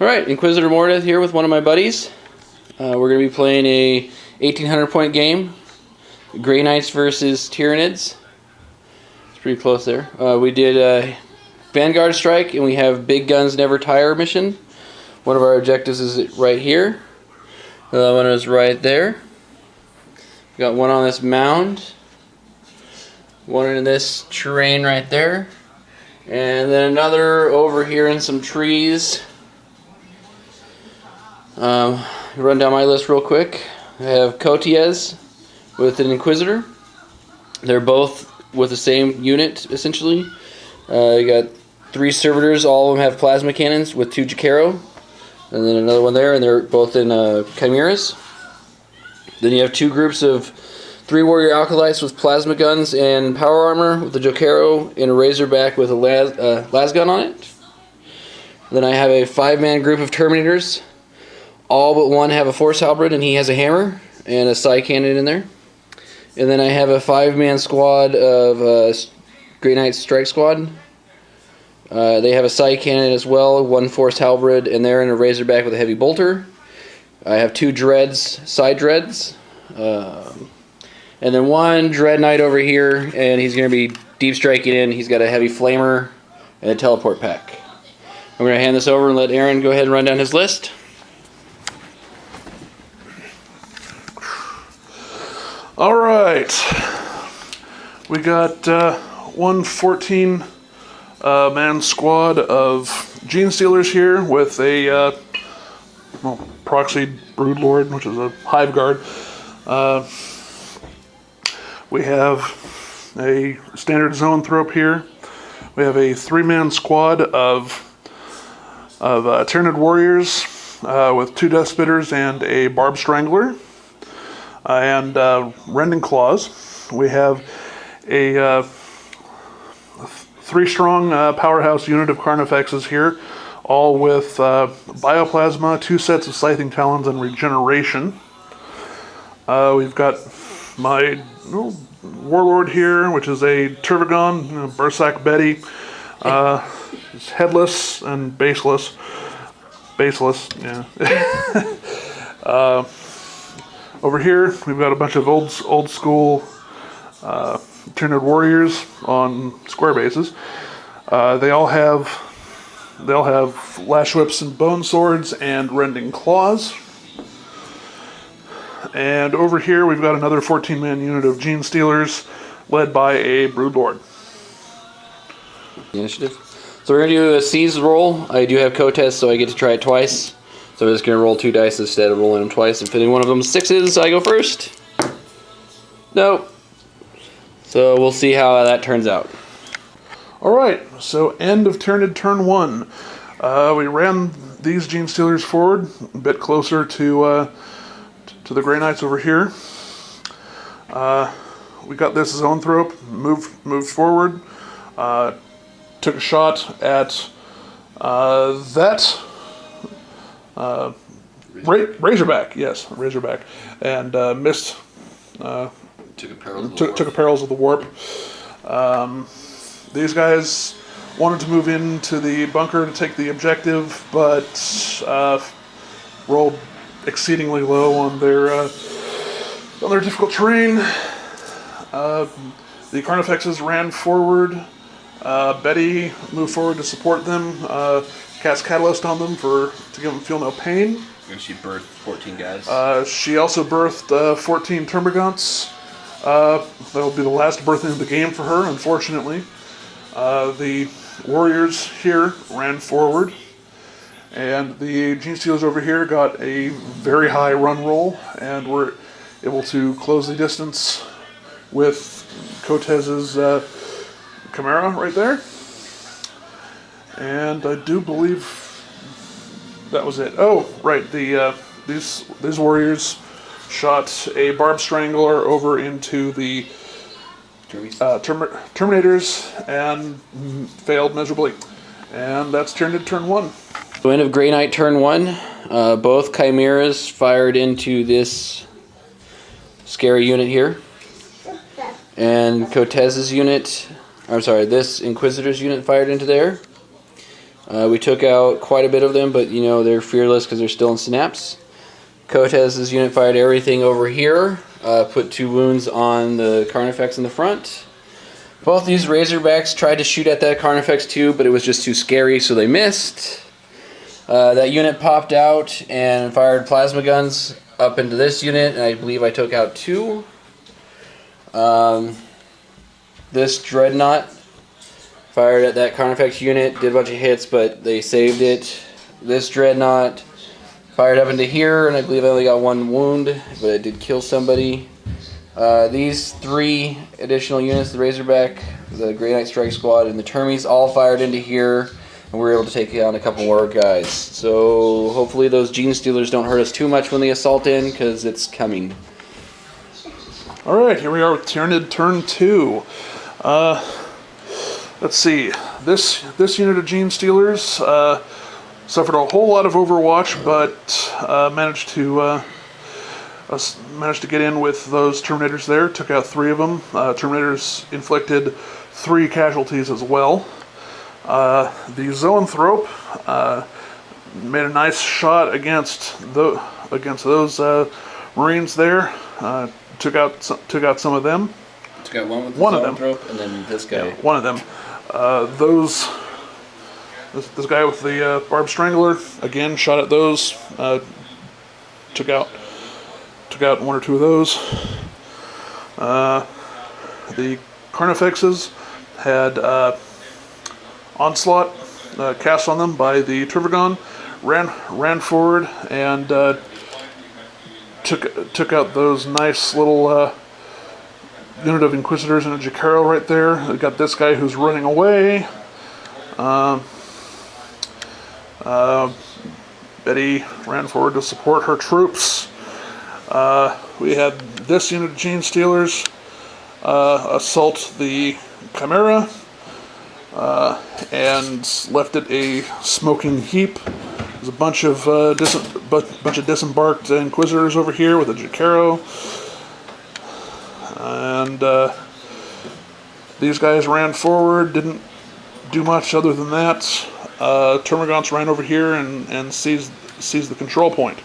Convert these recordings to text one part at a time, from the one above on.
Alright, Inquisitor Mordeth here with one of my buddies. We're going to be playing a 1800 point game. Grey Knights versus Tyranids. It's pretty close there. We did Vanguard Strike, and we have Big Guns Never Tire mission. One of our objectives is right here. The other one is right there. We got one on this mound. One in this terrain right there. And then another over here in some trees. Run down my list real quick. I have Cotiez with an Inquisitor. They're both with the same unit, essentially. You got 3 Servitors, all of them have plasma cannons with 2 Jacaro. And then another one there, and they're both in Chimeras. Then you have 2 groups of 3 Warrior Alkalites with plasma guns and power armor with a Jacaro and a Razorback with a las gun on it. Then I have a 5-man group of Terminators. All but one have a Force Halberd, and he has a hammer and a Psy Cannon in there. And then I have a 5-man squad of Grey Knights Strike Squad. They have a Psy Cannon as well, 1 Force Halberd, and they're in a Razorback with a Heavy Bolter. I have 2 Dreads, Side Dreads. And then 1 Dread Knight over here, and he's going to be deep striking in. He's got a Heavy Flamer and a Teleport Pack. I'm going to hand this over and let Aaron go ahead and run down his list. All right, we got 1 14-man squad of Gene Stealers here with a proxy Broodlord, which is a Hive Guard. We have a standard Zoanthrope here. We have a 3-man squad of Tyranid Warriors with 2 Death Spitters and a Barb Strangler. And Rending Claws. We have a 3-strong powerhouse unit of Carnifexes here, all with Bioplasma, 2 sets of Scything Talons, and Regeneration. We've got my Warlord here, which is a Turvagon, Bursak Betty. It's headless and baseless. Baseless, yeah. Over here, we've got a bunch of old school Tyranid Warriors on square bases. They all have Lash Whips and Bone Swords and Rending Claws. And over here, we've got another 14-man unit of Gene Stealers, led by a Broodlord. Initiative. So we're going to do a Seize roll. I do have Cotes, so I get to try it twice. So I'm just going to roll 2 dice instead of rolling them twice. If any one of them is 6s, I go first. Nope. So we'll see how that turns out. Alright, so end of Tyranid turn 1. We ran these Gene Stealers forward, a bit closer to the Grey Knights over here. We got this Zoanthrope, moved forward, took a shot at that Razorback, yes, Razorback, and missed. Took a Perils of the Warp. These guys wanted to move into the bunker to take the objective, but rolled exceedingly low on their difficult terrain. The Carnifexes ran forward. Betty moved forward to support them. Cast Catalyst on them to give them feel no pain. And she birthed 14 guys. She also birthed 14 Termagants. That'll be the last birthing of the game for her, unfortunately. The Warriors here ran forward, and the Gene Stealers over here got a very high run roll, and were able to close the distance with Cotez's Chimera right there. And I do believe that was it. Oh, right. These Warriors shot a Barb Strangler over into the Terminators and failed miserably. And that's Tyranid turn 1. So end of Grey Knight turn 1. Both Chimeras fired into this scary unit here. And Cotez's unit, I'm sorry, this Inquisitor's unit fired into there. We took out quite a bit of them, but you know they're fearless because they're still in synapse. Kotez's unit fired everything over here, put 2 wounds on the Carnifex in the front. Both these Razorbacks tried to shoot at that Carnifex too, but it was just too scary, so they missed. That unit popped out and fired plasma guns up into this unit, and I believe I took out 2. This Dreadnought fired at that Carnifex unit, did a bunch of hits, but they saved it. This Dreadnought fired up into here, and I believe I only got 1 wound, but it did kill somebody. These 3 additional units, the Razorback, the Grey Knight Strike Squad, and the Termies all fired into here, and we were able to take down a couple more guys. So hopefully those Gene Stealers don't hurt us too much when they assault in, because it's coming. Alright, here we are with Tyranid turn 2. Let's see. This unit of Gene Stealers suffered a whole lot of Overwatch, but managed to get in with those Terminators there. Took out 3 of them. Terminators inflicted 3 casualties as well. The Zoanthrope made a nice shot against those Marines there. Took out some of them. Took out one with the Zoanthrope, and then this guy. Yeah, one of them. This guy with the Barb Strangler again shot at those. Took out 1 or 2 of those. The Carnifexes had Onslaught cast on them by the Turvagon. Ran forward and took out those nice little unit of Inquisitors and a Jacaro right there. We got this guy who's running away. Betty ran forward to support her troops. We had this unit of Gene Stealers assault the Chimera and left it a smoking heap. There's a bunch of disembarked Inquisitors over here with a Jacaro. And these guys ran forward, didn't do much other than that. Termagants ran over here and seized the control point.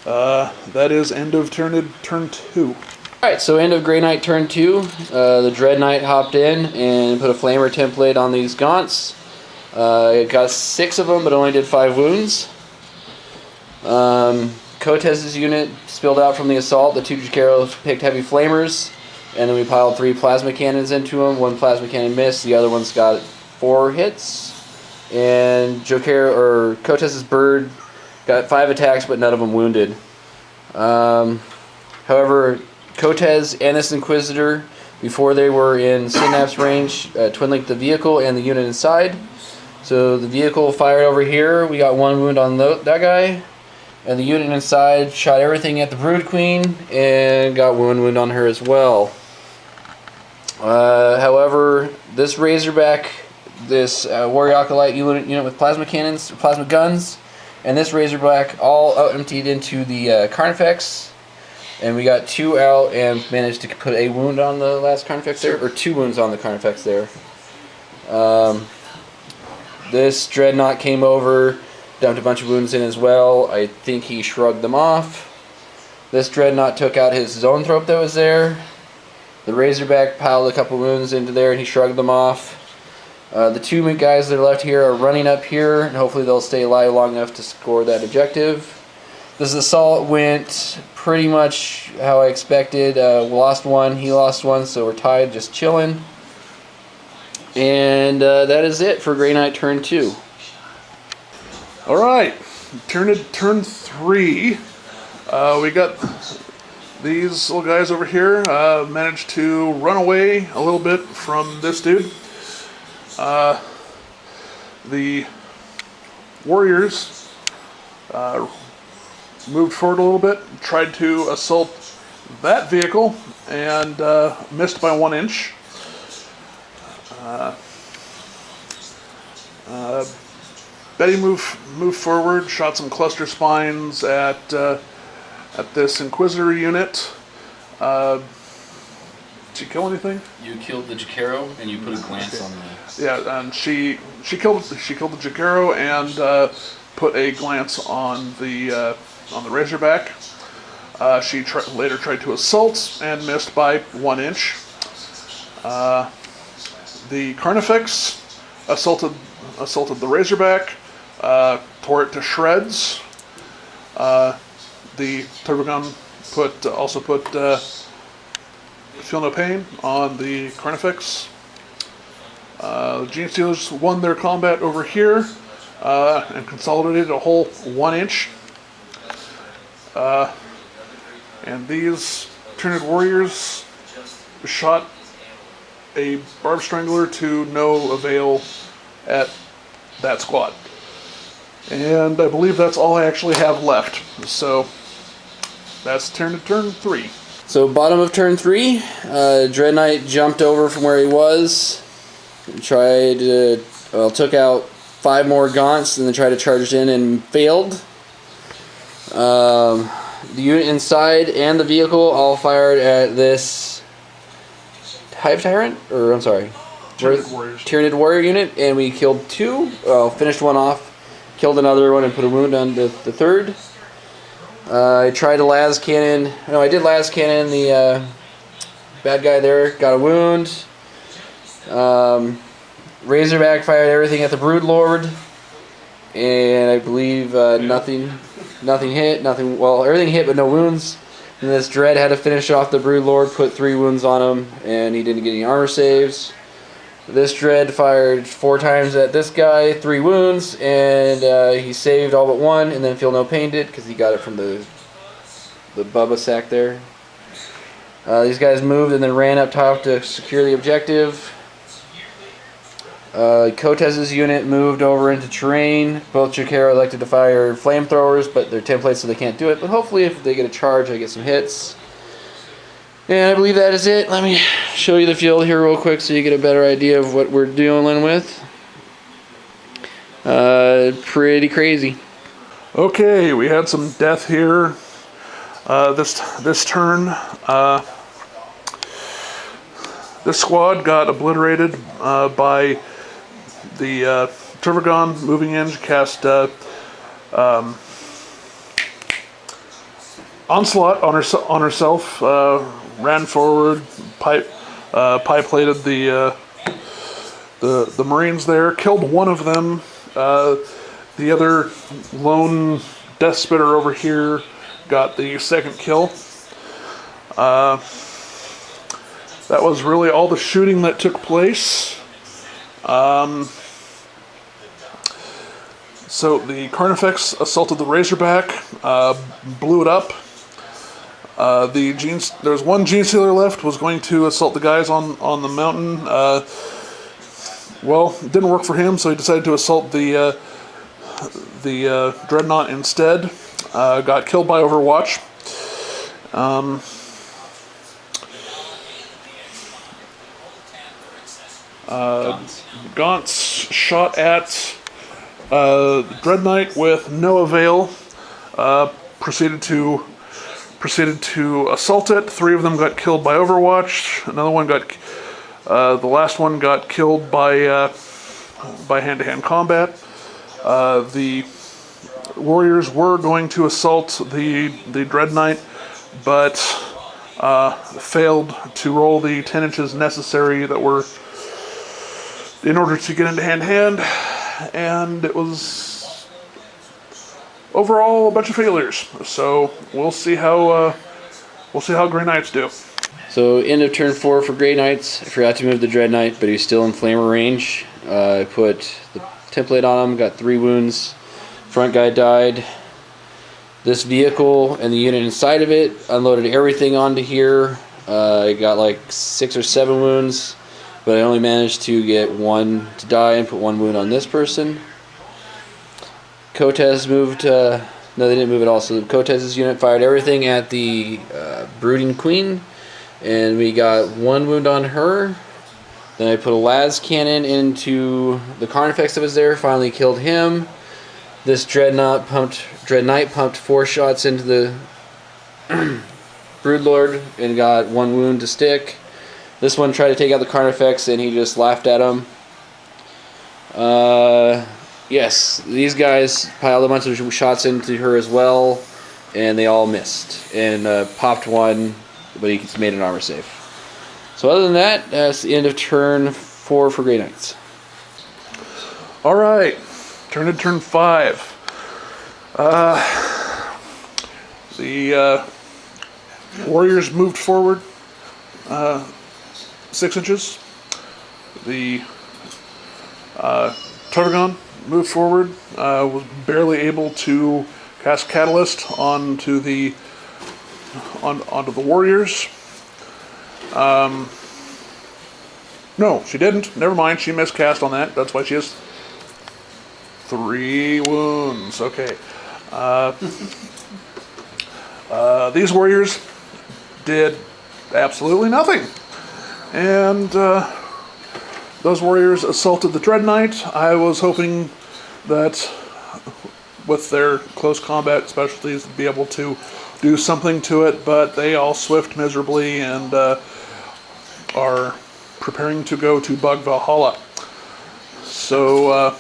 That is end of turn 2. Alright, so end of Grey Knight turn 2. The Dread Knight hopped in and put a Flamer template on these Gaunts. It got 6 of them, but only did 5 wounds. Kotez's unit spilled out from the assault. The 2 Jacaros picked heavy flamers, and then we piled 3 plasma cannons into them. 1 plasma cannon missed. The other one's got 4 hits. And Kotez's bird got 5 attacks, but none of them wounded. However, Kotez and this Inquisitor, before they were in synapse range, twin-linked the vehicle and the unit inside. So the vehicle fired over here. We got 1 wound on that guy. And the unit inside shot everything at the Brood Queen and got 1 wound on her as well. However, this Razorback, this Warrior Acolyte unit with plasma cannons, plasma guns, and this Razorback all emptied into the Carnifex. And we got 2 out and managed to put a wound on the last Carnifex there, or 2 wounds on the Carnifex there. This Dreadnought came over, dumped a bunch of wounds in as well. I think he shrugged them off. This Dreadnought took out his Zoanthrope that was there. The Razorback piled a couple wounds into there and he shrugged them off. The 2 guys that are left here are running up here, and hopefully they'll stay alive long enough to score that objective. This assault went pretty much how I expected. We lost 1, he lost 1, so we're tied, just chilling. And that is it for Grey Knight turn 2. Alright, turn 3. We got these little guys over here. Managed to run away a little bit from this dude. The warriors moved forward a little bit, tried to assault that vehicle, and missed by 1 inch. Betty moved forward, shot some cluster spines at this Inquisitor unit. Did you kill anything? You killed the Jacaro and you put a glance on the Yeah, and she killed the Jagero and put a glance on the Razorback. She later tried to assault and missed by 1 inch. The Carnifex assaulted the Razorback, tore it to shreds. The Turbogun also put Feel No Pain on the Carnifex. The Gene Stealers won their combat over here and consolidated a whole 1 inch. And these Tyranid warriors shot a Barb Strangler to no avail at that squad. And I believe that's all I actually have left. So that's turn 3. So bottom of turn 3, Dread Knight jumped over from where he was, tried to, took out 5 more gaunts and then tried to charge in and failed. The unit inside and the vehicle all fired at this Hive Tyrant, or I'm sorry, Tyranid Warrior unit, and we killed 2. Finished one off, killed another one, and put a wound on the third. I tried to las cannon. No, I did las cannon the bad guy there. Got a wound. Razorback fired everything at the Broodlord, and I believe nothing hit. Well, everything hit, but no wounds. And this Dread had to finish off the Broodlord, put 3 wounds on him, and he didn't get any armor saves. This Dread fired 4 times at this guy, 3 wounds, and he saved all but 1, and then Feel No Pain did, because he got it from the Bubba sack there. These guys moved and then ran up top to secure the objective. Kotez's unit moved over into terrain. Both Jukero elected to fire flamethrowers, but they're templates, so they can't do it. But hopefully if they get a charge, I get some hits. And I believe that is it. Let me show you the field here real quick so you get a better idea of what we're dealing with. Pretty crazy. Okay, we had some death here this turn. This squad got obliterated by the Turbogon moving in to cast Onslaught on herself. Ran forward, pie-plated the Marines there, killed one of them. The other lone Death Spitter over here got the second kill. That was really all the shooting that took place. So the Carnifex assaulted the Razorback, blew it up. There's one Gene Stealer left, was going to assault the guys on the mountain. Well, it didn't work for him, so he decided to assault the Dreadnought instead. Got killed by Overwatch. Gaunt's shot at Dread Knight with no avail. Proceeded to assault it. 3 of them got killed by Overwatch. Another one the last one got killed by hand-to-hand combat. The warriors were going to assault the Dread Knight, but failed to roll the 10 inches necessary that were in order to get into hand-to-hand, and it was overall a bunch of failures. So we'll see how Grey Knights do. So end of turn 4 for Grey Knights. I forgot to move the Dread Knight, but he's still in flamer range. I put the template on him, got 3 wounds. Front guy died. This vehicle and the unit inside of it unloaded everything onto here. I got like 6 or 7 wounds, but I only managed to get 1 to die and put 1 wound on this person. Kotez moved, no, they didn't move at all. So Kotez's unit fired everything at the Brooding Queen, and we got 1 wound on her. Then I put a las cannon into the Carnifex that was there, finally killed him. This Dread Knight pumped 4 shots into the Broodlord and got 1 wound to stick. This one tried to take out the Carnifex and he just laughed at him. Yes, these guys piled a bunch of shots into her as well, and they all missed. And popped one, but he made an armor save. So other than that, that's the end of turn 4 for Grey Knights. All right, turn to turn 5. The warriors moved forward 6 inches. The Targon moved forward, was barely able to cast Catalyst onto the warriors. No, she didn't. Never mind. She miscast on that. That's why she has 3 wounds. Okay. These warriors did absolutely nothing. And those warriors assaulted the Dread Knight. I was hoping that with their close combat specialties to be able to do something to it, but they all swift miserably and are preparing to go to Bug Valhalla. So,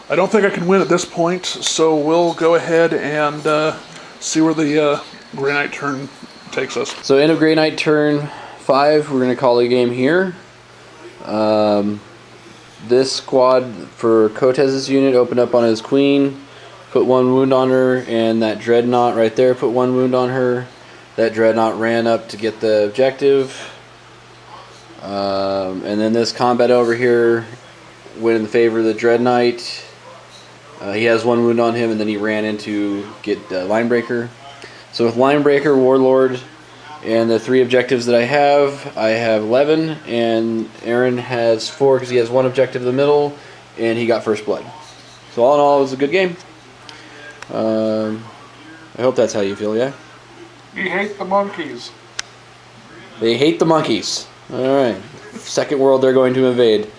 I don't think I can win at this point, so we'll go ahead and see where the Grey Knight turn takes us. So end of Grey Knight turn 5, we're going to call the game here. This squad for Cortez's unit opened up on his queen, put 1 wound on her, and that Dreadnought right there put 1 wound on her. That Dreadnought ran up to get the objective. And then this combat over here went in the favor of the Dread Knight. He has 1 wound on him, and then he ran in to get Linebreaker. So with Linebreaker, Warlord, and the 3 objectives that I have 11, and Aaron has 4 because he has 1 objective in the middle, and he got First Blood. So all in all, it was a good game. I hope that's how you feel, yeah? You hate the monkeys. They hate the monkeys. All right. Second world they're going to invade.